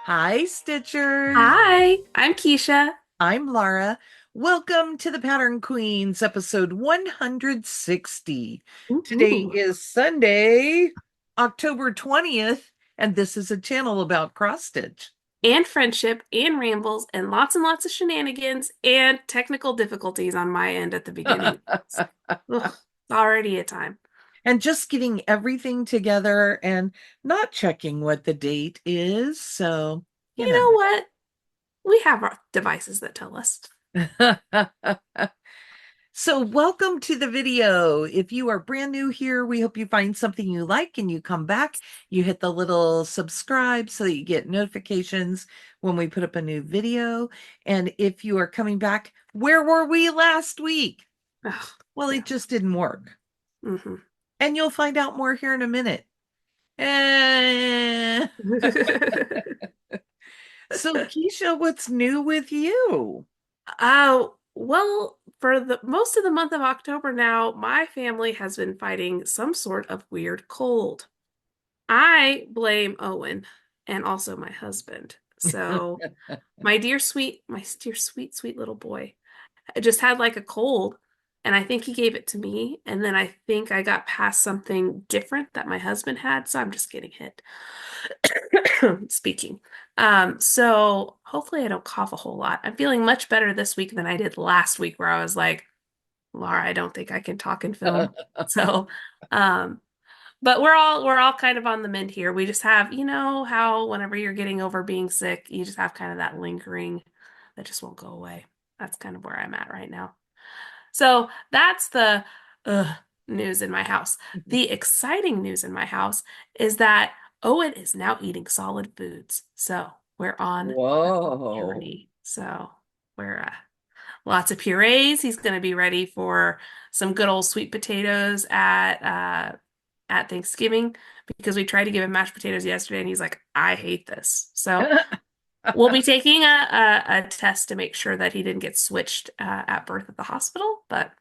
Hi, Stitchers. Hi, I'm Keisha. I'm Laura. Welcome to the Pattern Queens, episode 160. Today Ooh, is Sunday, October 20th, and this is a channel about cross stitch. and friendship and rambles and lots of shenanigans and technical difficulties on my end at the beginning. Ugh, it's already a time. And just getting everything together and not checking what the date is. So, you You know. know what? We have our devices that tell us. So, welcome to the video. If you are brand new here, we hope you find something you like and you come back. You hit the little subscribe so that you get notifications when we put up a new video. And if you are coming back, where were we last week? Ugh, Well, yeah. it just didn't work. hmm And you'll find out more here in a minute. Eh. So, Keisha, what's new with you? well, for the most of the month of October now, my family has been fighting some sort of weird cold. I blame Owen and also my husband. So my dear sweet, sweet little boy, I just had like a cold, and I think he gave it to me, and then I think I got past something different that my husband had, so I'm just getting hit. Speaking. So hopefully I don't cough a whole lot. I'm feeling much better this week than I did last week, where I was like, Laura, I don't think I can talk and film. So, um, but we're all kind of on the mend here. We just have, you know, how whenever you're getting over being sick, you just have kind of that lingering that just won't go away. That's kind of where I'm at right now. So that's the uh, news in my house. The exciting news in my house is that Owen is now eating solid foods. So we're on the Whoa. journey. So we're lots of purees. He's going to be ready for some good old sweet potatoes at Thanksgiving because we tried to give him mashed potatoes yesterday and he's like, I hate this. So we'll be taking a test to make sure that he didn't get switched at birth at the hospital, but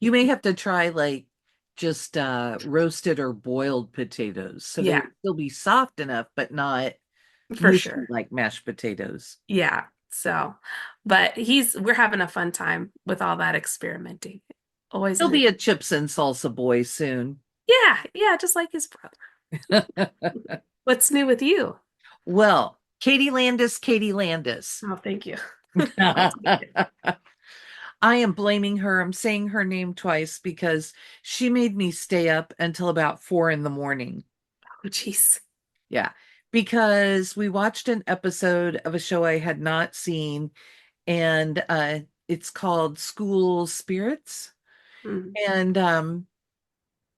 You may have to try like just roasted or boiled potatoes so they yeah, would still be soft enough, but not for mushy sure. like mashed potatoes. Yeah. So, but we're having a fun time with all that experimenting. Always He'll a, be a chips and salsa boy soon. yeah, yeah, just like his brother. What's new with you? Well, Katie Landis, Katie Landis. Oh, thank you. I'll take I it. am blaming her. I'm saying her name twice because she made me stay up until about 4 in the morning. Oh, jeez. Yeah, because we watched an episode of a show I had not seen, and it's called School Spirits. Mm. And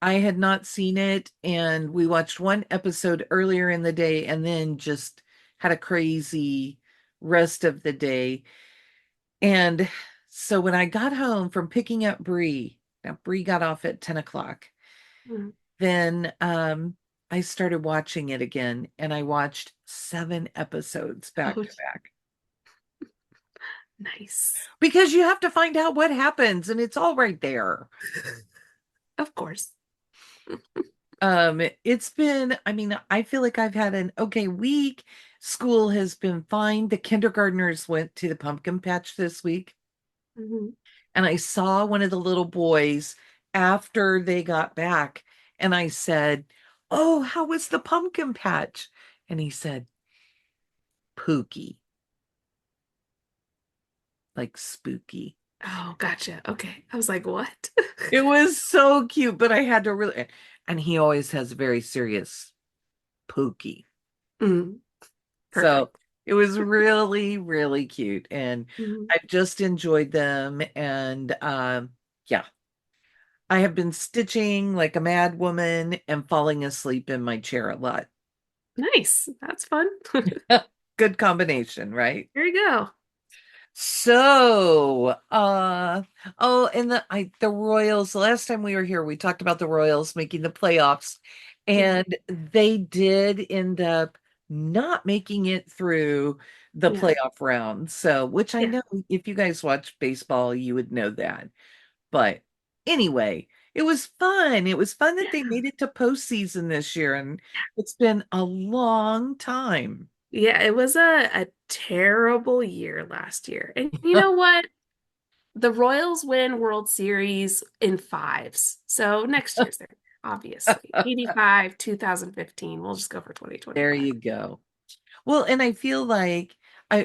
I had not seen it, and we watched one episode earlier in the day and then just had a crazy rest of the day. And so when I got home from picking up Bree, now Bree got off at 10 o'clock, Mm. then I started watching it again, and I watched 7 episodes back Oh, to back nice. because you have to find out what happens, and it's all right there. Of course. It's been, I mean, I feel like I've had an okay week. School has been fine. The kindergartners went to the pumpkin patch this week, Mhm. and I saw one of the little boys after they got back, and I said, "Oh, how was the pumpkin patch?" And he said, "Pooky, like spooky." Oh, gotcha. Okay. I was like, what? It was so cute, but I had to really, and he always has very serious pooky. Mm, So perfect. it was really, really cute. And Mhm. I've just enjoyed them. And yeah, I have been stitching like a mad woman and falling asleep in my chair a lot. Nice. That's fun. Good combination, right? There you go. So, oh, and the Royals, the last time we were here, we talked about the Royals making the playoffs, Mhm. and they did end up not making it through the Yeah. playoff round. So, which I Yeah. know if you guys watch baseball, you would know that. But anyway, It was fun. It was fun that they Yeah. made it to postseason this year, and it's been a long time. Yeah, it was a terrible year last year. And you know what? The Royals win World Series in fives. So next year's there, obviously. 85, 2015. We'll just go for There 2025. you go. Well, and I feel like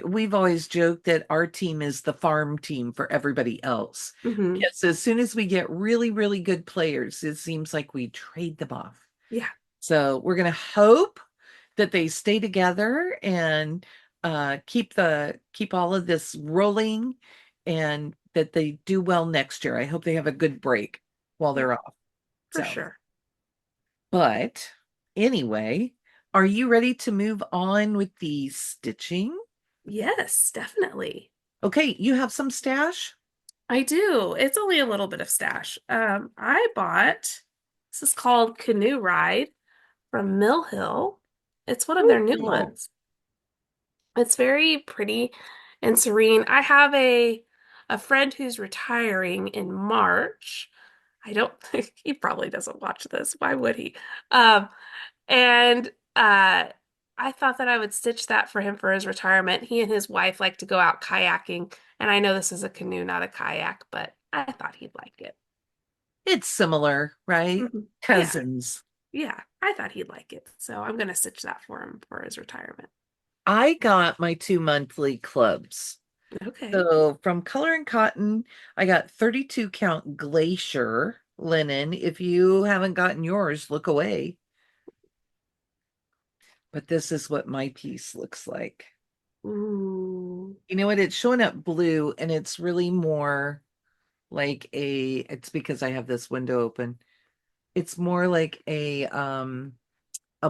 we've always joked that our team is the farm team for everybody else. Hmm. Because as soon as we get really, really good players, it seems like we trade them off. Yeah, So we're going to hope that they stay together and keep all of this rolling and that they do well next year. I hope they have a good break while yeah, they're off. for So, sure. but anyway, are you ready to move on with the stitching? Yes, definitely. Okay, you have some stash? I do. It's only a little bit of stash. I bought, this is called Canoe Ride from Mill Hill. It's one of Oh, their new cool. ones. It's very pretty and serene. I have a friend who's retiring in March. I don't think he probably doesn't watch this. Why would he? Um, and I thought that I would stitch that for him for his retirement. He and his wife like to go out kayaking, and I know this is a canoe, not a kayak, but I thought he'd like it. It's similar, right? Mhm. Yeah, Cousins. yeah, I thought he'd like it. So I'm gonna stitch that for him for his retirement. I got my 2 monthly clubs. Okay. So from Color and Cotton, I got 32 count Glacier linen. If you haven't gotten yours, look away. But this is what my piece looks like. Ooh. You know what? It's showing up blue and it's really more like it's because I have this window open. It's more like a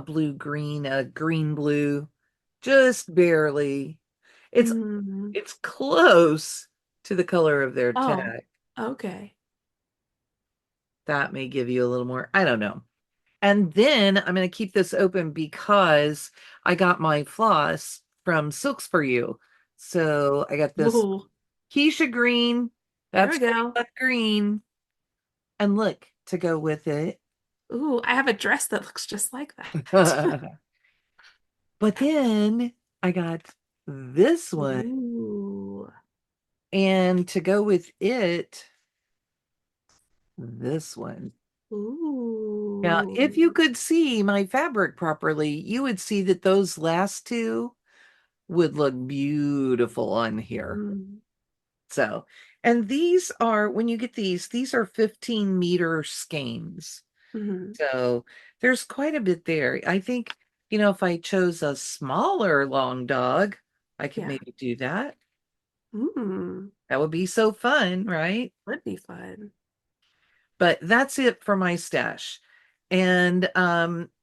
blue green, a green blue, just barely. It's Mm. it's close to the color of their Oh, tag. okay. That may give you a little more, I don't know. And then I'm going to keep this open because I got my floss from Silks for You. So I got this Ooh, Keisha green. there we That's pretty go. much green. And look, to go with it. Ooh, I have a dress that looks just like that. But then I got this one. Ooh. And to go with it, this one. Now, if you Ooh. could see my fabric properly, you would see that those last two would look beautiful on here. Mm. So, and these are, when you get these are 15-meter skeins. Mm-hmm. So there's quite a bit there. I think, if I chose a smaller long dog, I could Yeah. maybe do that. Mm. That would be so fun, right? Would be fun. But that's it for my stash. And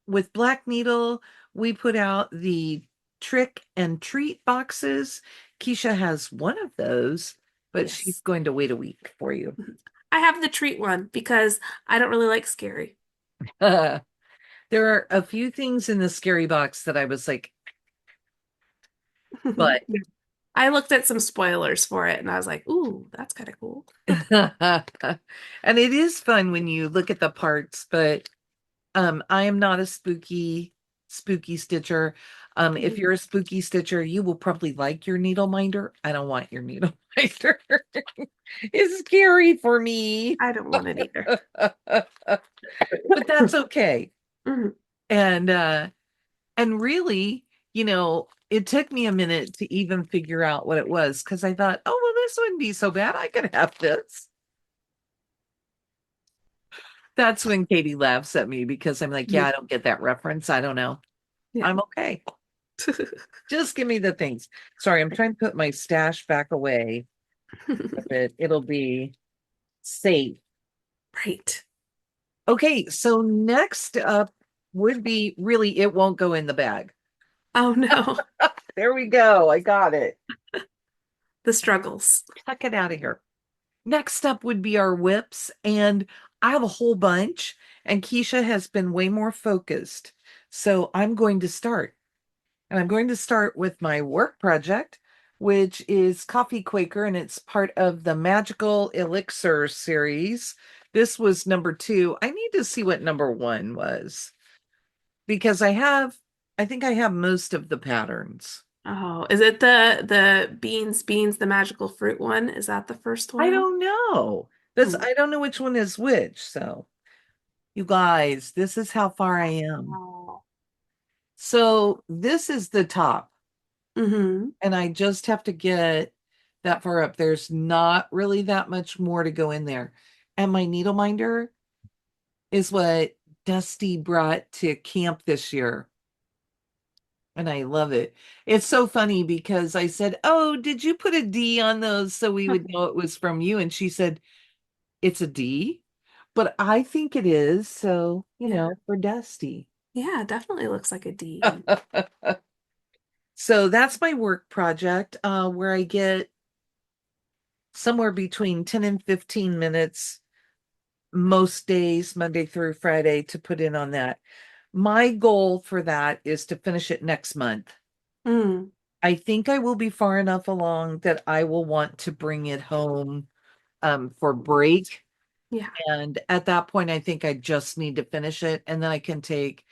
with Black Needle, we put out the trick and treat boxes. Keisha has one of those, but she's Yes. going to wait a week for you. Mhm. I have the treat one because I don't really like scary. There are a few things in the scary box that I was like, but I looked at some spoilers for it and I was like, ooh, that's kind of cool. and it is fun when you look at the parts, but I am not a spooky stitcher. If Mhm. you're a spooky stitcher, you will probably like your needle minder. I don't want your needle minder. It's scary for me. I don't want it either. But that's okay. Mhm. And really, it took me a minute to even figure out what it was because I thought, oh well, this wouldn't be so bad. I could have this. That's when Katie laughs at me because I'm like, yeah, I don't get that reference. I don't know. Yeah. I'm okay. Just give me the things. Sorry, I'm trying to put my stash back away so that it'll be safe. Right. Okay, so next up would be really, it won't go in the bag. Oh no. There we go. I got it. The struggles. Tuck it out of here. Next up would be our whips, and I have a whole bunch, and Keisha has been way more focused. So I'm going to start. And I'm going to start with my work project, which is Coffee Quaker, and it's part of the Magical Elixir series. This was number 2. I need to see what number 1 was because I think I have most of the patterns. Oh, is it the beans, the magical fruit one? Is that the first I one? don't know. Hmm. I don't know which one is which. So, you guys, this is how far I am. Wow. So, this is the top, Mm-hmm. and I just have to get that far up. There's not really that much more to go in there. And my needle minder is what Dusty brought to camp this year. And I love it. It's so funny because I said, "Oh, did you put a D on those so we would know it was from you?" And she said, "It's a D, but I think it is. So, Yeah. for Dusty." Yeah, it definitely looks like a D. So that's my work project, where I get somewhere between 10 and 15 minutes most days, Monday through Friday, to put in on that. My goal for that is to finish it next month. Mm, I think I will be far enough along that I will want to bring it home for break. yeah. And at that point, I think I just need to finish it. And then I can take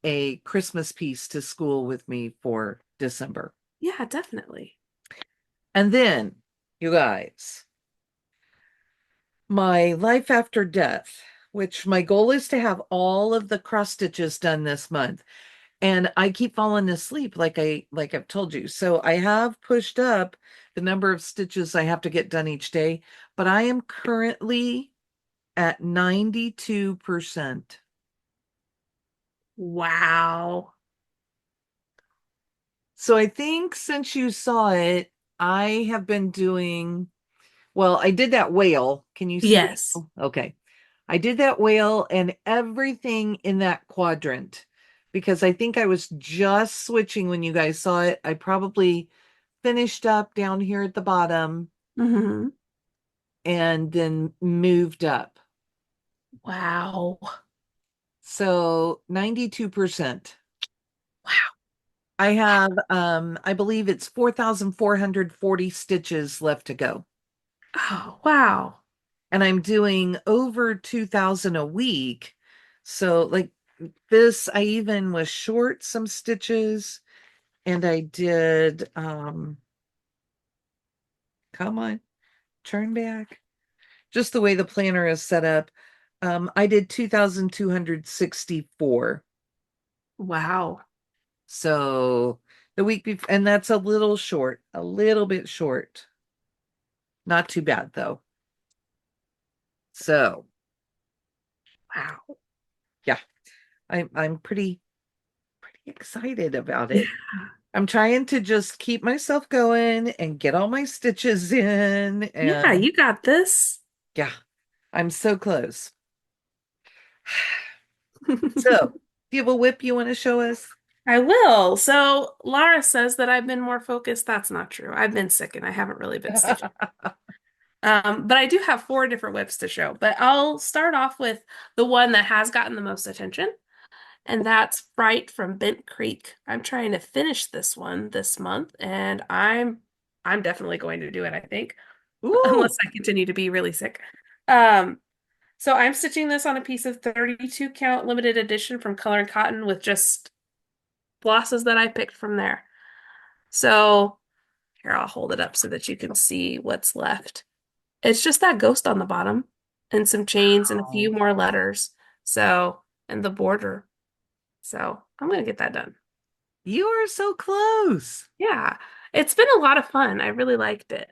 a Christmas piece to school with me for December. Yeah, definitely. And then, you guys, my life after death, which my goal is to have all of the cross stitches done this month. And I keep falling asleep like I've told you. So I have pushed up the number of stitches I have to get done each day, but I am currently at 92%. Wow. So I think since you saw it, I have been doing, well, I did that whale. Can you see the Yes. whale? Okay. I did that whale and everything in that quadrant because I think I was just switching when you guys saw it. I probably finished up down here at the bottom Mm-hmm. and then moved up. Wow. So 92%. Wow. I have I believe it's 4,440 stitches left to go. Oh, wow. And I'm doing over 2,000 a week. So like this, I even was short some stitches and I did come on, turn back. Just the way the planner is set up. I did 2,264. Wow. So the week before, and that's a little short, a little bit short. Not too bad though. So Wow. yeah, I'm pretty excited about Yeah. it. I'm trying to just keep myself going and get all my stitches in. Yeah, And you got this. yeah, I'm so close. So, do you have a whip you want to show us? I will. So Laura says that I've been more focused. That's not true. I've been sick and I haven't really been stitching. But I do have four different whips to show. But I'll start off with the one that has gotten the most attention, and that's Fright from Bent Creek. I'm trying to finish this one this month, and I'm definitely going to do it, I think, Ooh, unless I continue to be really sick. Um, so I'm stitching this on a piece of 32 count limited edition from Color and Cotton with just flosses that I picked from there. So here, I'll hold it up so that you can see what's left. It's just that ghost on the bottom and some chains and a few wow. more letters. So, and the border. So I'm gonna get that done. You are so close. Yeah, it's been a lot of fun. I really liked it.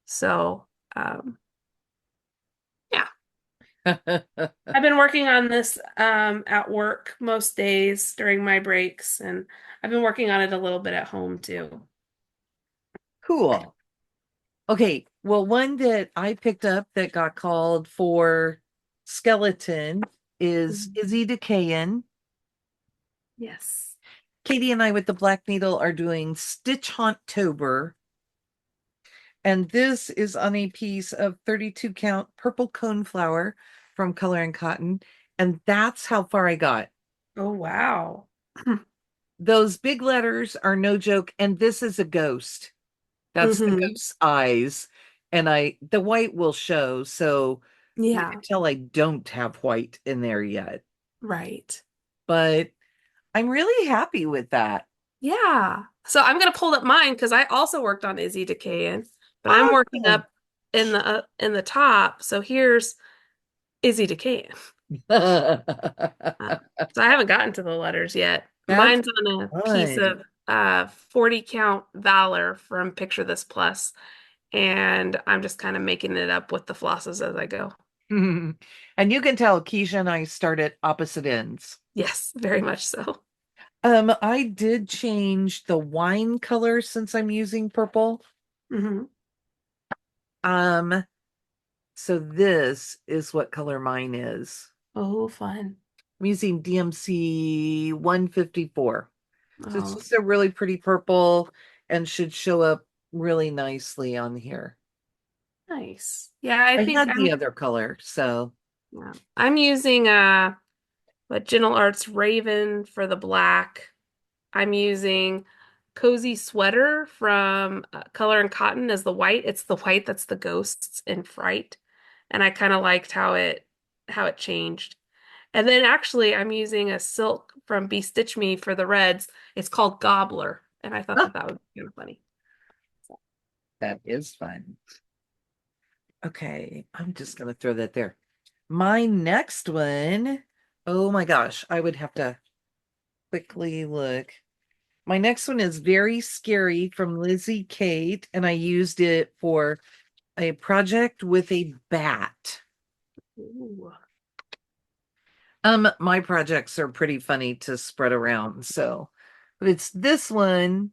So, um, yeah, I've been working on this at work most days during my breaks, and I've been working on it a little bit at home too. Cool. Okay, well, one that I picked up that got called for skeleton is Mhm. Izzie Dekayen. Yes. Katie and I with the Black Needle are doing Stitch Haunttober, and this is on a piece of 32 count purple coneflower from Color and Cotton, and that's how far I got. Oh, wow. Those big letters are no joke, and this is a ghost. That's the Hmm. ghost's eyes, and the white will show. So You Yeah, can tell I don't have white in there yet, right. but I'm really happy with that. Yeah. So I'm gonna pull up mine because I also worked on Izzie Dekayen, but I'm working Awesome. up in the top. So here's Izzie Dekayen. Uh, so I haven't gotten to the letters yet. That's Mine's on a piece fun. of 40 count Valor from Picture This Plus, and I'm just kind of making it up with the flosses as I go. And you can tell Keisha and I start at opposite ends. Yes, very much so. I did change the wine color since I'm using purple. Hmm. Um, so this is what color mine is. Oh, fun. I'm using DMC 154. So it's Oh, just a really pretty purple and should show up really nicely on here. nice. Yeah, I I think had the other color, so I'm using what Gentle Arts Raven for the black. I'm using Cozy Sweater from Color and Cotton as the white. It's the white that's the ghosts in Fright, and I kind of liked how it changed. And then actually, I'm using a silk from Be Stitch Me for the reds. It's called Gobbler, and I thought ah, that that would be kind of funny. So, that is fun. Okay, I'm just gonna throw that there. My next one, oh my gosh, I would have to quickly look. My next one is Very Scary from Lizzie Kate, and I used it for a project with a bat. ooh. My projects are pretty funny to spread around, so but it's this one.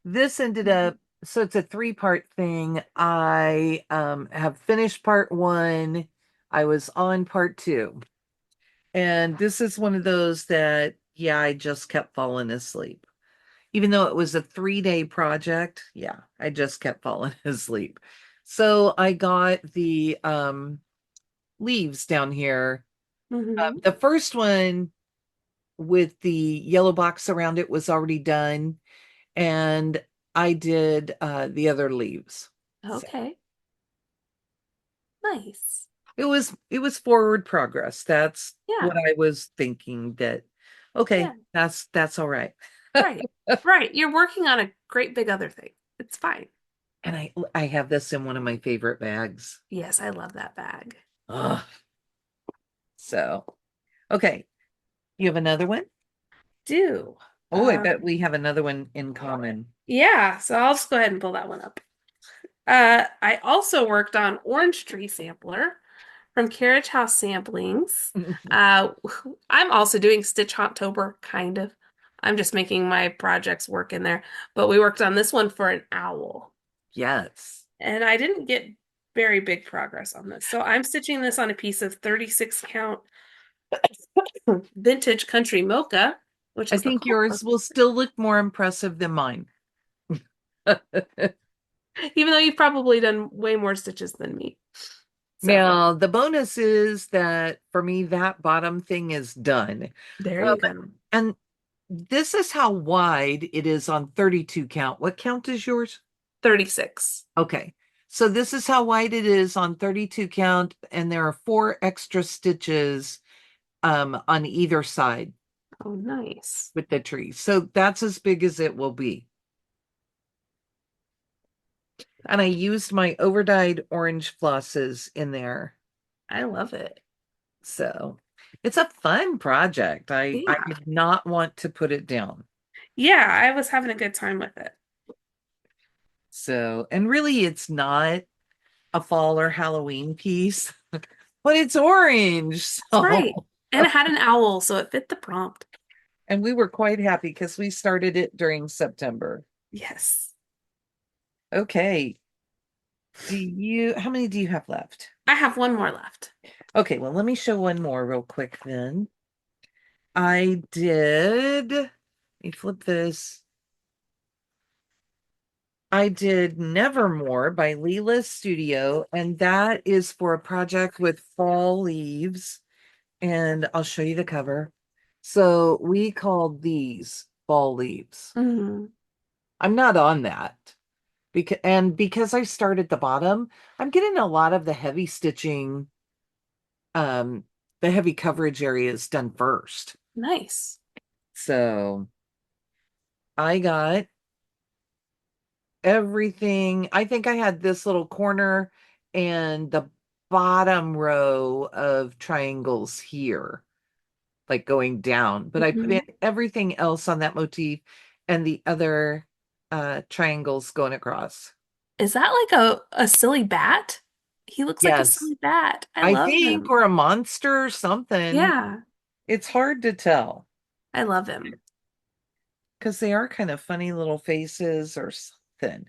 This ended up, so it's a three-part thing. I have finished part one. I was on part two. And this is one of those that, yeah, I just kept falling asleep. Even though it was a 3-day project, yeah, I just kept falling asleep. So I got the leaves down here. Hmm. The first one with the yellow box around it was already done, and I did the other leaves. So Okay, nice. it was forward progress. That's what Yeah, I was thinking that yeah, okay, that's all right. right, right. You're working on a great big other thing. It's fine. And I have this in one of my favorite bags. Yes, I love that bag. Ugh. So, okay. You have another one? Do. Oh, I bet we have another one in common. Yeah, so I'll just go ahead and pull that one up. I also worked on Orange Tree Sampler from Carriage House Samplings. Uh, I'm also doing Stitch Hauntober, kind of. I'm just making my projects work in there. But we worked on this one for an owl, Yes. and I didn't get very big progress on this. So I'm stitching this on a piece of 36 count Vintage Country Mocha, which I is the think color, yours will still look more impressive than mine. even though you've probably done way more stitches than me. So Now, the bonus is that for me, that bottom thing is done. there Um, you go. and this is how wide it is on 32 count. What count is yours? 36. Okay. So this is how wide it is on 32 count, and there are 4 extra stitches on either side Oh, nice. with the tree. So that's as big as it will be. And I used my overdyed orange flosses in there. I love it. So it's a fun project. I Yeah. did not want to put it down. Yeah, I was having a good time with it. So, and really it's not a fall or Halloween piece, but it's orange. It's right. So, And it had an owl, so it fit the prompt. and we were quite happy because we started it during September. Yes. Okay. How many do you have left? I have one more left. Okay, well, let me show one more real quick then. Let me flip this. I did Nevermore by Leela Studio, and that is for a project with fall leaves. And I'll show you the cover. So we called these fall leaves. Hmm. I'm not on that because I start at the bottom, I'm getting a lot of the heavy stitching um, the heavy coverage area is done first. Nice. So I got everything. I think I had this little corner and the bottom row of triangles here, like going down, but I put in Mhm. everything else on that motif and the other triangles going across. Is that like a silly bat? He looks like a Yes, silly bat. I I love think, him. or a monster or something. Yeah, It's hard to tell I love him. because they are kind of funny little faces or something.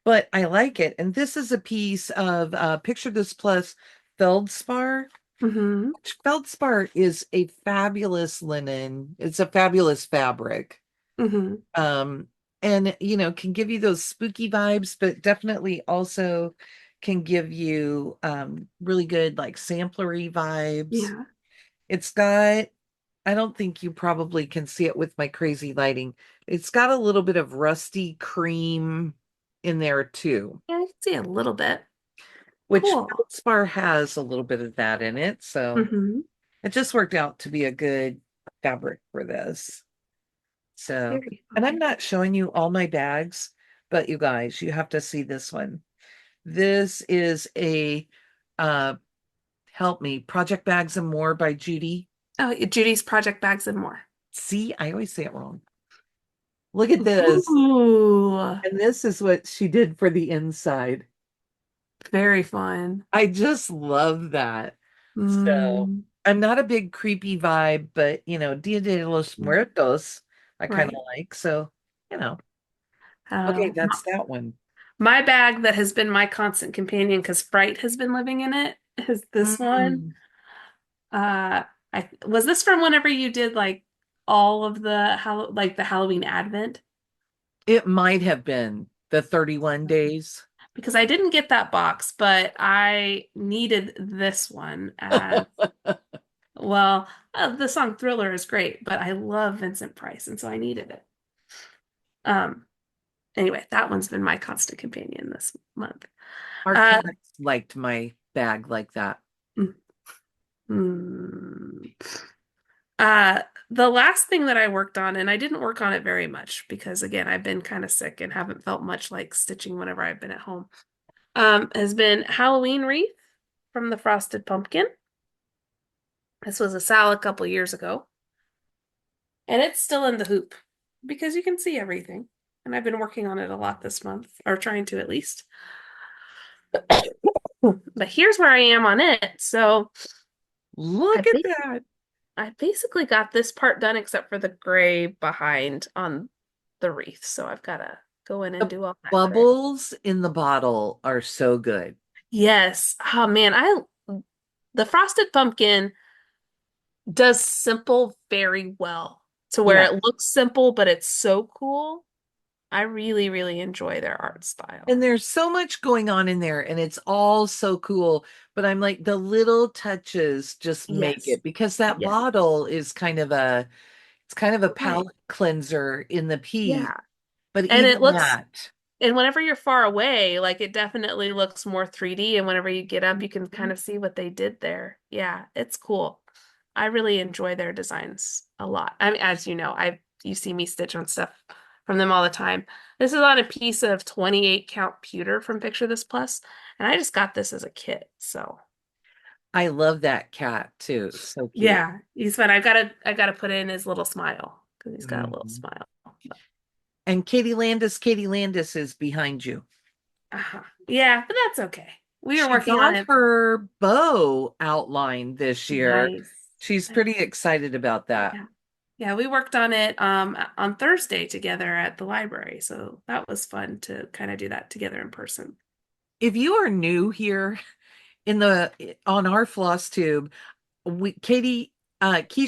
But I like it. And this is a piece of Picture This Plus feldspar. Hmm. Which feldspar is a fabulous linen. It's a fabulous fabric. Hmm. Um, and can give you those spooky vibes, but definitely also can give you really good like samplery vibes. Yeah. It's got, I don't think you probably can see it with my crazy lighting. It's got a little bit of rusty cream in there too, Yeah, I can see a little bit. which Cool. feldspar has a little bit of that in it. So Hmm. it just worked out to be a good fabric for this. So, Very and I'm fun. not showing you all my bags, but you guys, you have to see this one. This is a uh help me, Project Bags and More by Judy. Oh, Judy's Project Bags and More. See, I always say it wrong. Look at this. Ooh, And this is what she did for the inside. very fun. I just love that. So Mm, I'm not a big creepy vibe, but Dia de los Muertos, I kind of right. like. So, you know, okay, Oh, that's that one. my bag that has been my constant companion because Fright has been living in it is this one. Mm. Uh, I was this from whenever you did like all of the like the Halloween Advent It might have been the 31 days. because I didn't get that box, but I needed this one as well. The song Thriller is great, but I love Vincent Price, and so I needed it. Um, anyway, that one's been my constant companion this month. Our Uh, cats liked my bag like that. mm, mm. Uh, the last thing that I worked on, and I didn't work on it very much because again, I've been kind of sick and haven't felt much like stitching whenever I've been at home. Has been Halloween wreath from the Frosted Pumpkin. This was a sale a couple years ago, and it's still in the hoop because you can see everything. And I've been working on it a lot this month, or trying to at least. But here's where I am on it. So I Look at that. I basically got this part done except for the gray behind on the wreath. So I've got to go in and The do all that gray. bubbles in the bottle are so good. Yes. Oh man, I the frosted pumpkin does simple very well to where Yeah. it looks simple, but it's so cool. I really, really enjoy their art style. And there's so much going on in there, and it's all so cool. But I'm like, the little touches just make Yes. it because that Yes. bottle is it's kind of a Right. palette cleanser in the piece. Yeah. But And even it looks that. And whenever you're far away, like it definitely looks more 3D. And whenever you get up, you can kind Mhm. of see what they did there. Yeah, it's cool. I really enjoy their designs a lot. I mean, as you know, you see me stitch on stuff from them all the time. This is on a piece of 28 count pewter from Picture This Plus, and I just got this as a kit. So I love that cat too. So cute. yeah, he's fun. I gotta put in his little smile because he's got a little Mhm. smile. And Katie Landis is behind you. Uh-huh. Yeah, but that's okay. We were She working on got it. her bow outlined this year. Nice. She's Nice. pretty excited about that. Yeah. Yeah, we worked on it on Thursday together at the library. So that was fun to kind of do that together in person. If you are new here in the on our floss tube, Keisha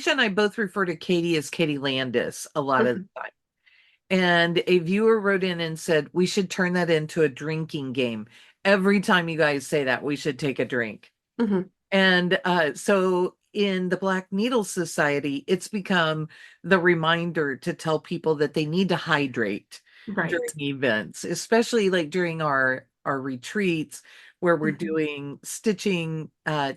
and I both refer to Katie as Katie Landis a lot of Mhm. the time. And a viewer wrote in and said, we should turn that into a drinking game. Every time you guys say that, we should take a drink. Mhm. And so in the Black Needle Society, it's become the reminder to tell people that they need to hydrate during Right. events, especially like during our our retreats where we're Mhm. doing stitching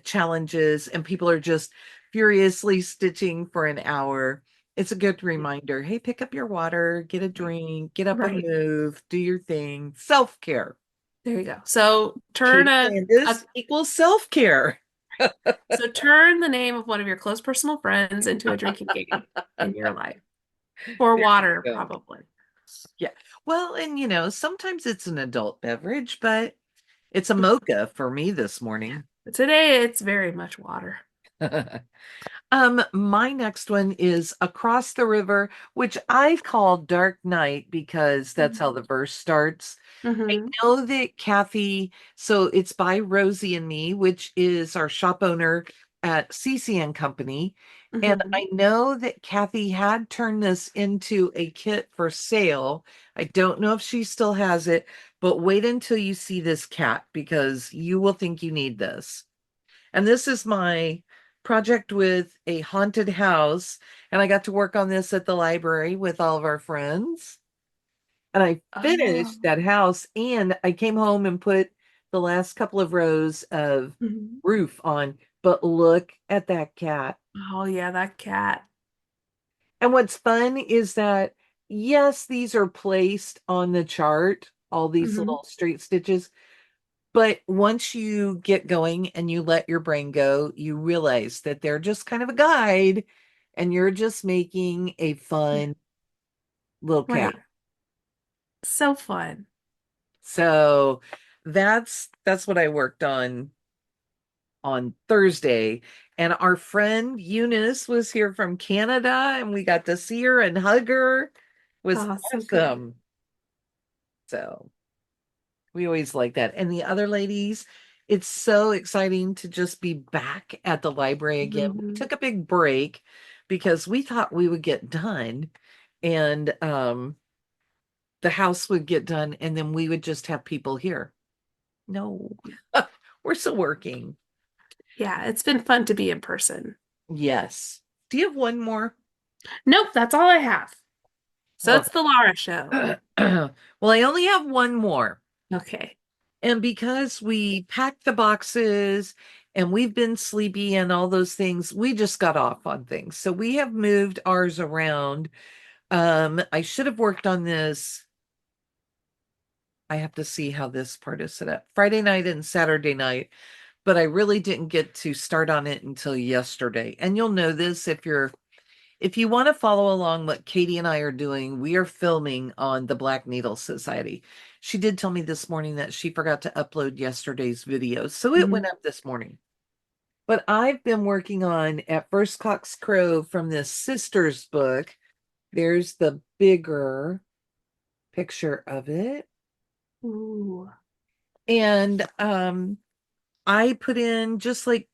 challenges and people are just furiously stitching for an hour. It's a good reminder. Hey, pick up your water, get a drink, get up and Right. move, do your thing. Self-care. There you go. So turn Katie a Landis equals self-care. so turn the name of one of your close personal friends into a drinking game in your life. Or There you water, go. probably. Yeah. Well, and sometimes it's an adult beverage, but it's a mocha for me this Yeah. morning. But today it's very much water. My next one is Across the River, which I've called Dark Night because that's how the verse starts. I Mm-hmm. know that Kathy, so it's by Rosie and me, which is our shop owner at CC and Company. And Mm-hmm. I know that Kathy had turned this into a kit for sale. I don't know if she still has it, but wait until you see this cat because you will think you need this. And this is my project with a haunted house. And I got to work on this at the library with all of our friends. And I Oh. finished that house and I came home and put the last couple of rows of Mhm. roof on. But look at that cat. Oh yeah, that cat. And what's fun is that, yes, these are placed on the chart, all these Mm-hmm. little straight stitches. But once you get going and you let your brain go, you realize that they're just kind of a guide and you're just making a Yeah. fun little cat. Right. So fun. So that's what I worked on Thursday. And our friend Eunice was here from Canada and we got to see her and hug her. It was Oh, so good. awesome. So we always like that. And the other ladies, it's so exciting to just be back at the library again. We Hmm. took a big break because we thought we would get done and the house would get done and then we would just have people here. No, we're still working. Yeah, it's been fun to be in person. Yes. Do you have one more? Nope, that's all I have. So Well, it's the Laura show. well, I only have one more. Okay. And because we packed the boxes and we've been sleepy and all those things, we just got off on things. So we have moved ours around. I should have worked on this. I have to see how this part is set up. Friday night and Saturday night, but I really didn't get to start on it until yesterday. And you'll know this if you want to follow along what Katie and I are doing, we are filming on the Black Needle Society. She did tell me this morning that she forgot to upload yesterday's video, so it Mhm. went up this morning. But I've been working on At First Cock's Crow from this sister's book. There's the bigger picture of it. Ooh. And I put in just like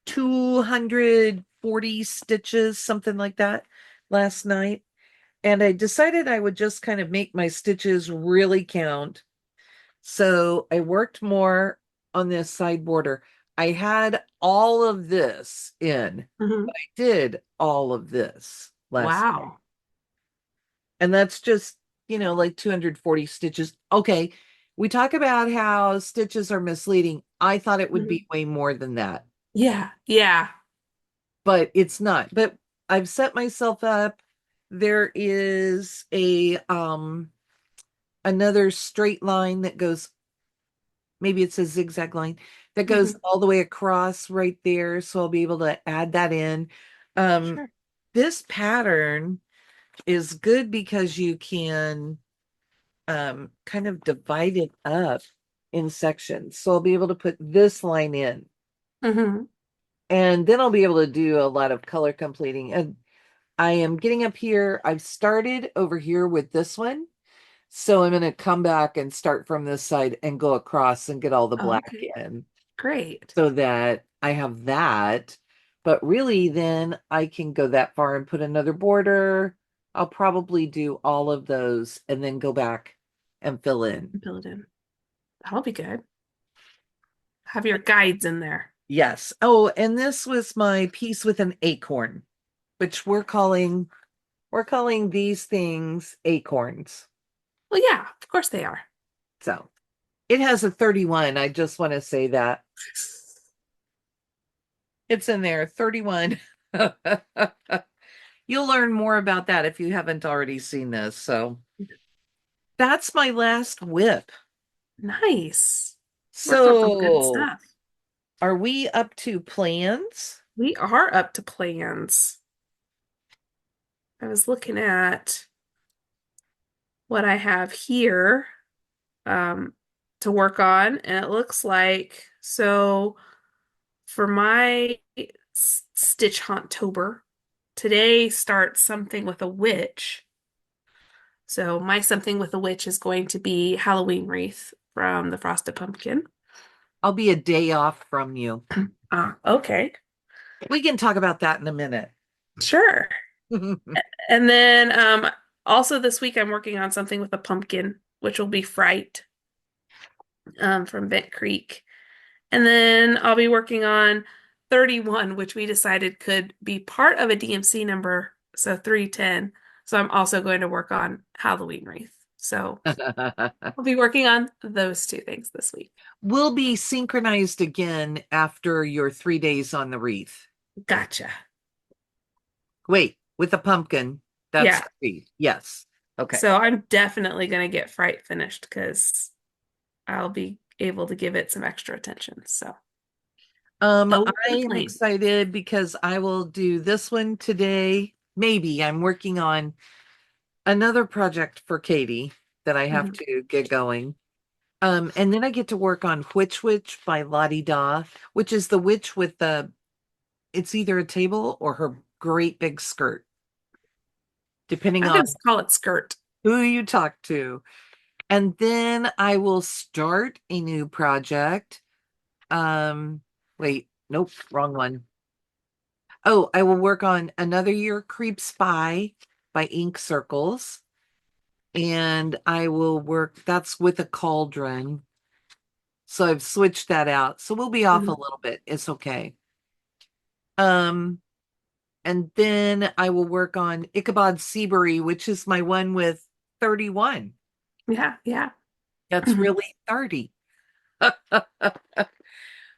240 stitches, something like that, last night. And I decided I would just kind of make my stitches really count. So I worked more on this side border. I had all of this in. Mhm. I did all of this last night. Wow. And that's just, like 240 stitches. Okay. We talk about how stitches are misleading. I thought it would Mhm. be way more than that, Yeah. Yeah. but it's not. But I've set myself up. There is a another straight line that goes, maybe it's a zigzag line that goes Mhm. all the way across right there. So I'll be able to add that in. Um, Sure. this pattern is good because you can kind of divide it up in sections. So I'll be able to put this line in Hmm. and then I'll be able to do a lot of color completing. And I am getting up here. I've started over here with this one. So I'm going to come back and start from this side and go across and get all the Oh, black okay. in Great. so that I have that. But really, then I can go that far and put another border. I'll probably do all of those and then go back and fill in. Build in. That'll be good. Have your guides in there. Yes. Oh, and this was my piece with an acorn, which we're calling these things acorns. Well, yeah, of course they are. So It has a 31. I just want to say that. It's in there, 31. You'll learn more about that if you haven't already seen this. So that's my last whip. Nice. Worked on some good So stuff. are we up to plans? We are up to plans. I was looking at what I have here um, to work on, and it looks like so for my Stitch Hauntober, today starts something with a witch. So my something with a witch is going to be Halloween wreath from the Frosted Pumpkin. I'll be a day off from you. Ah, okay. We can talk about that in a minute. Sure. And then also this week I'm working on something with a pumpkin, which will be Fright from Bent Creek. And then I'll be working on 31, which we decided could be part of a DMC number, so 310. So I'm also going to work on Halloween wreath. So I'll be working on those two things this week. We'll be synchronized again after your 3 days on the wreath. Gotcha. Wait, with the pumpkin, that's Yeah. three. Yes. Okay. So I'm definitely going to get Fright finished because I'll be able to give it some extra attention. So those are I the am plans. excited because I will do this one today. Maybe I'm working on another project for Katie that I have Mhm. to get going. And then I get to work on Witch by Lottie Da, which is the witch with it's either a table or her great big skirt, depending I'm on going to call it skirt. who you talk to. And then I will start a new project. Um, Wait, nope, wrong one. Oh, I will work on Another Year Creep Spy by Ink Circles. And I will work, that's with a cauldron. So I've switched that out. So we'll be off a Mhm. little bit. It's okay. Um, and then I will work on Ichabod Seabury, which is my one with 31. Yeah, yeah. That's really 30.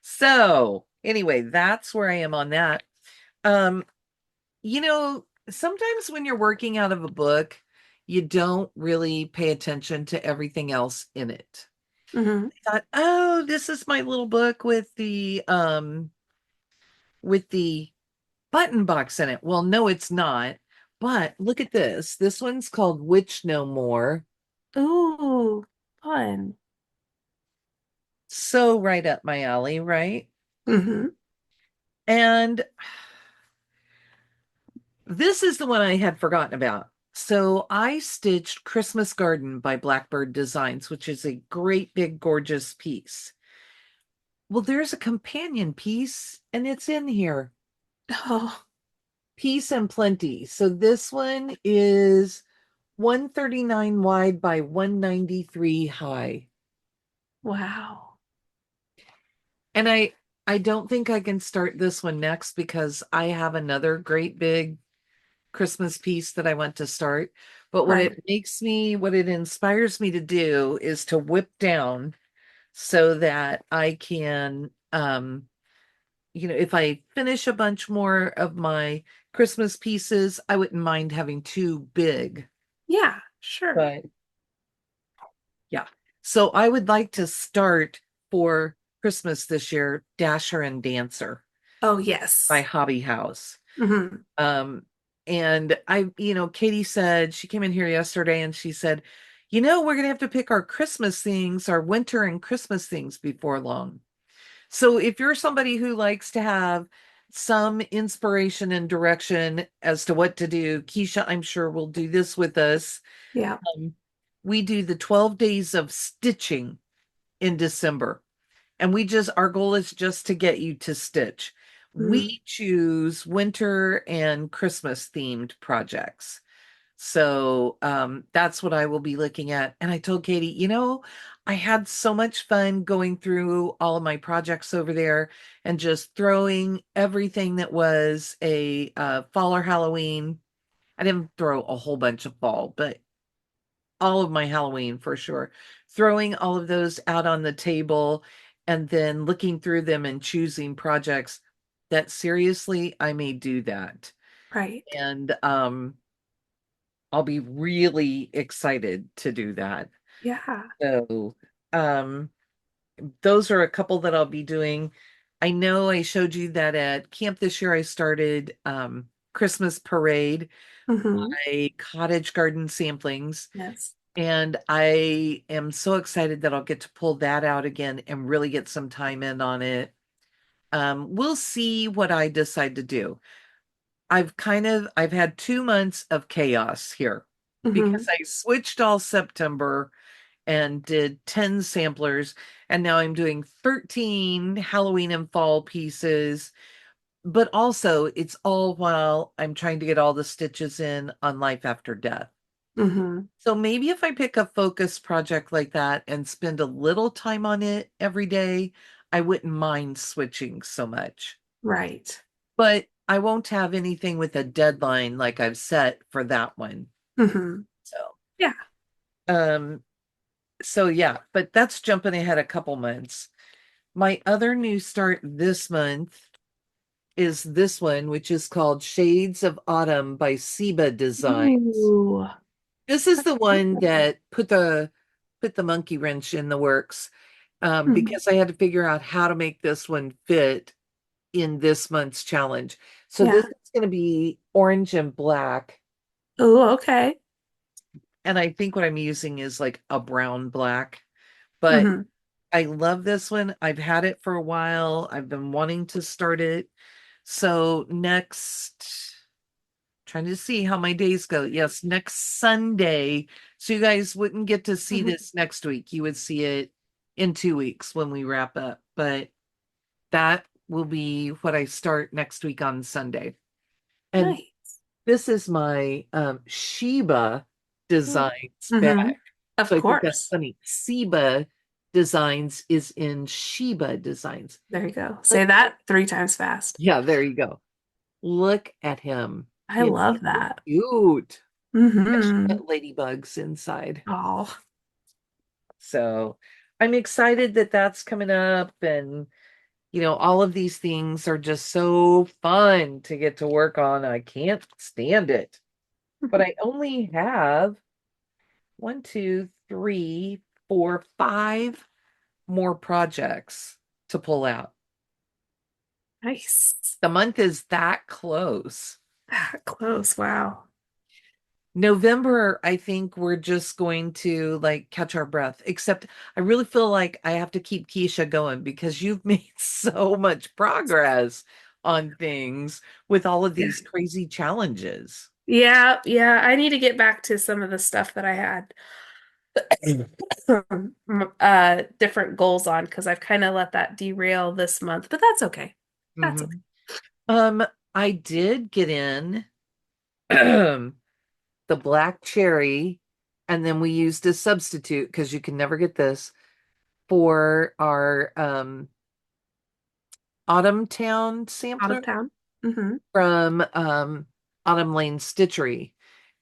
So anyway, that's where I am on that. Um, Sometimes when you're working out of a book, you don't really pay attention to everything else in it. Hmm. I thought, oh, this is my little book with the button box in it. Well, no, it's not. But look at this. This one's called Witch No More. Ooh, fun. So right up my alley, right? Hmm. And this is the one I had forgotten about. So I stitched Christmas Garden by Blackbird Designs, which is a great big gorgeous piece. Well, there's a companion piece and it's in here. Oh, Peace and Plenty. So this one is 139 wide by 193 high. wow. And I don't think I can start this one next because I have another great big Christmas piece that I want to start. But Right. what it inspires me to do is to whip down so that I can, if I finish a bunch more of my Christmas pieces, I wouldn't mind having two big. Yeah, sure. But yeah. So I would like to start for Christmas this year, Dasher and Dancer Oh, by yes. Hobby House. Hmm. Um, and Katie said she came in here yesterday and she said, we're gonna have to pick our Christmas things, our winter and Christmas things before long. So if you're somebody who likes to have some inspiration and direction as to what to do, Keisha, I'm sure will do this with us. Yeah. Um, we do the 12 days of stitching in December. And our goal is just to get you to stitch. Hmm. We choose winter and Christmas themed projects. So that's what I will be looking at. And I told Katie, I had so much fun going through all of my projects over there and just throwing everything that was a fall or Halloween. I didn't throw a whole bunch of fall, but all of my Halloween for sure. Throwing all of those out on the table and then looking through them and choosing projects that seriously I may do that. Right. And I'll be really excited to do that. Yeah. So um those are a couple that I'll be doing. I know I showed you that at camp this year I started Christmas parade Hmm. by cottage garden samplings. Yes. And I am so excited that I'll get to pull that out again and really get some time in on it. We'll see what I decide to do. I've had 2 months of chaos here because Hmm. I switched all September and did 10 samplers, and now I'm doing 13 Halloween and fall pieces. But also, it's all while I'm trying to get all the stitches in on Life After Death. Hmm. So maybe if I pick a focus project like that and spend a little time on it every day, I wouldn't mind switching so much. Right. But I won't have anything with a deadline like I've set for that one. Hmm. So, Yeah. um, so yeah, but that's jumping ahead a couple months. My other new start this month is this one, which is called Shades of Autumn by Seba Designs. Ooh. This is That's the one cool. that put the monkey wrench in the works, Mhm. because I had to figure out how to make this one fit in this month's challenge. So this Yeah. is going to be orange and black, Oh, okay. and I think what I'm using is like a brown black, but Hmm. I love this one. I've had it for a while. I've been wanting to start it. So next, trying to see how my days go. Yes, next Sunday. So you guys wouldn't get to see Hmm. this next week. You would see it in 2 weeks when we wrap up. But that will be what I start next week on Sunday. And Nice. this is my Sheba Designs Hmm. bag. Of So I think that's course. funny. Seba Designs is in Sheba Designs. There you go. Look, Say that 3 times fast. yeah, there you go. Look at him. I He is love so that. cute. I should Hmm. put ladybugs inside. Oh, So I'm excited that that's coming up. And, all of these things are just so fun to get to work on. I can't stand it. But I only have one, two, three, four, five more projects to pull out. nice. The month is that close. Close. Wow. November, I think we're just going to like catch our breath, except I really feel like I have to keep Keisha going because you've made so much progress on things with all of Yeah. these crazy challenges. Yeah. Yeah. I need to get back to some of the stuff that I had different goals on because I've kind of let that derail this month, but that's okay. That's okay. Mhm. I did get in the black cherry, and then we used a substitute because you can never get this for our Autumn Town Out sampler of town. Hmm. from Autumn Lane Stitchery.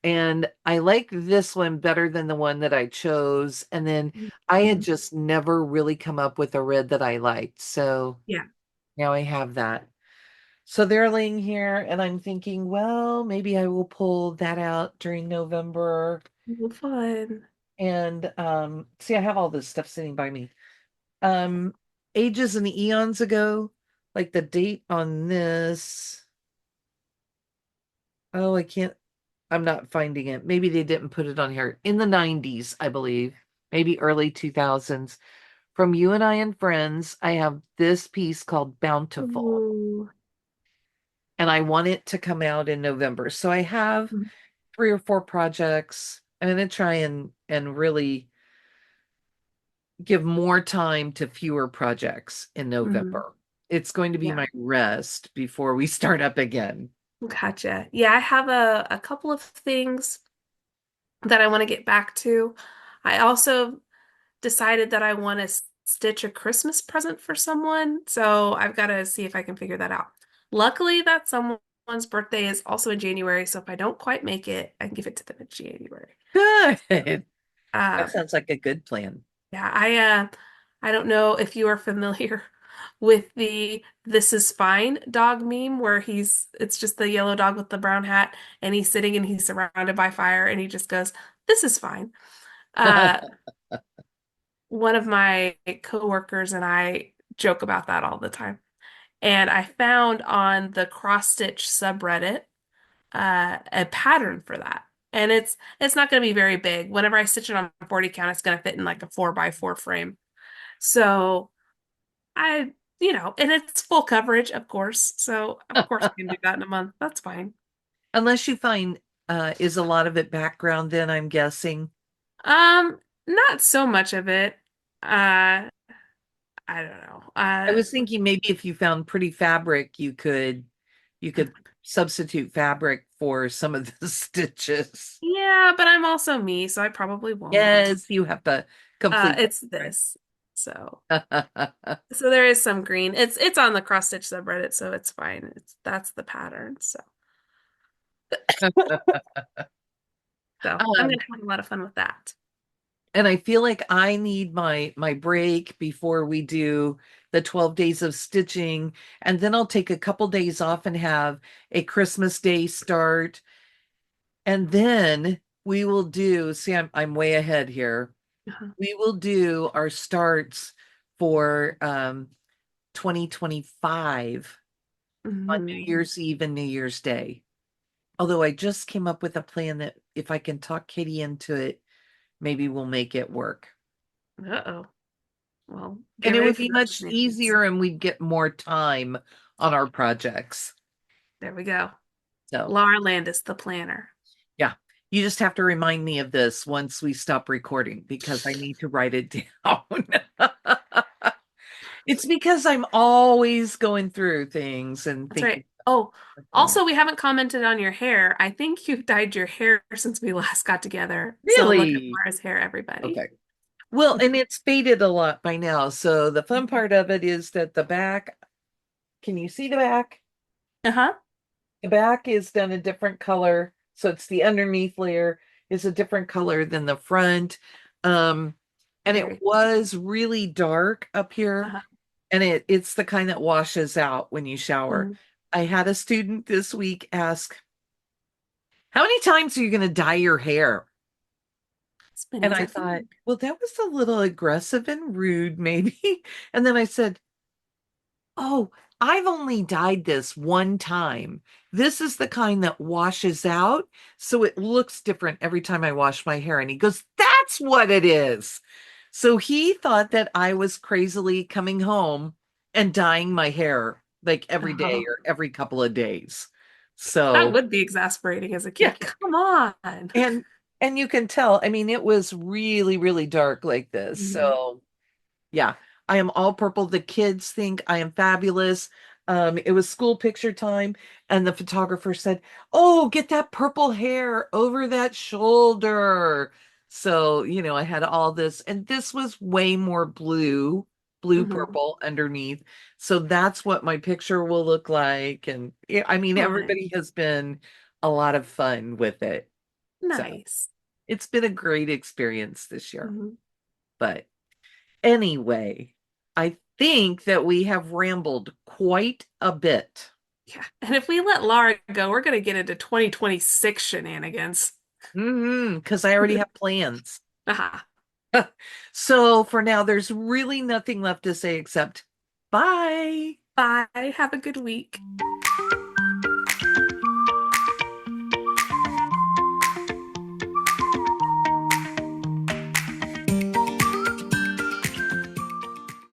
And I like this one better than the one that I chose. And then I had Hmm. just never really come up with a red that I liked. So Yeah. now I have that. So they're laying here, and I'm thinking, well, maybe I will pull that out during November. Well, fun. And see, I have all this stuff sitting by me. Um, Ages and eons ago, like the date on this. Oh, I'm not finding it. Maybe they didn't put it on here. In the 90s, I believe, maybe early 2000s. From You and I and Friends, I have this piece called Bountiful, Ooh. and I want it to come out in November. So I have 3 or 4 projects. I'm going to try and really give more time to fewer projects in Hmm. November. It's going to be Yeah. my rest before we start up again. Gotcha. Yeah, I have a couple of things that I want to get back to. I also decided that I want to stitch a Christmas present for someone, so I've got to see if I can figure that out. Luckily, that someone's birthday is also in January, so if I don't quite make it, I can give it to them in January. Good. Uh, That sounds like a good plan. yeah, I don't know if you are familiar with the "This is fine" dog meme where it's just the yellow dog with the brown hat and he's sitting and he's surrounded by fire and he just goes, "This is fine." Uh, one of my coworkers and I joke about that all the time. And I found on the cross stitch subreddit a pattern for that. And it's not going to be very big. Whenever I stitch it on 40 count, it's going to fit in like a 4x4 frame. So and it's full coverage, of course. So of course I can do that in a month. That's fine. Unless you find is a lot of it background, then I'm guessing. Um, Not so much of it. I don't know. I was thinking maybe if you found pretty fabric, you could substitute fabric for some of the stitches. Yeah, but I'm also me, so I probably won't. Yes, you have to complete It's that. this. So there is some green. It's on the cross stitch subreddit, so it's fine. That's the pattern. So I'm Um, gonna have a lot of fun with that. and I feel like I need my break before we do the 12 days of stitching, and then I'll take a couple days off and have a Christmas Day start. And then we will do, see, I'm way ahead here. Uh-huh. We will do our starts for 2025 on New Mhm. Year's Eve and New Year's Day. Although I just came up with a plan that if I can talk Katie into it, maybe we'll make it work. Uh-oh. Well, And get it ready would for be the much shenanigans. easier and we'd get more time on our projects. There we go. So, Laura Landis, the planner. yeah, you just have to remind me of this once we stop recording because I need to write it down. It's because I'm always going through things and That's thinking right. Oh, of them. also, we haven't commented on your hair. I think you've dyed your hair since we last got together. So look at Really? Laura's hair, everybody. Okay. Well, and it's faded a lot by now. So the fun part of it is that the back, can you see the back? Uh-huh. The back is done a different color. So it's the underneath layer is a different color than the front. Um, and it Very was really dark up here, uh-huh. and it's the kind that washes out when you shower. Mhm. I had a student this week ask, "How many times are you going to dye your hair?" As many And as I I thought, can. well, that was a little aggressive and rude, maybe. And then I said, "Oh, I've only dyed this one time. This is the kind that washes out, so it looks different every time I wash my hair." And he goes, "That's what it is." So he thought that I was crazily coming home and dyeing my hair like every day Oh, or every couple of days. that So, would be exasperating as a yeah. kid. Come on. And and you can tell, I mean, it was really, really dark like this. Mhm. So yeah, I am all purple. The kids think I am fabulous. It was school picture time, and the photographer said, "Oh, get that purple hair over that shoulder." So, I had all this, and this was way more blue Mhm. purple underneath. So that's what my picture will look like. And yeah, I mean, Oh, nice. everybody has been a lot of fun with it. So Nice. it's been a great experience this year. Mhm. But anyway, I think that we have rambled quite a bit. Yeah. And if we let Laura go, we're going to get into 2026 shenanigans. Because I already have plans. Aha. So for now, there's really nothing left to say except bye. Bye. Have a good week.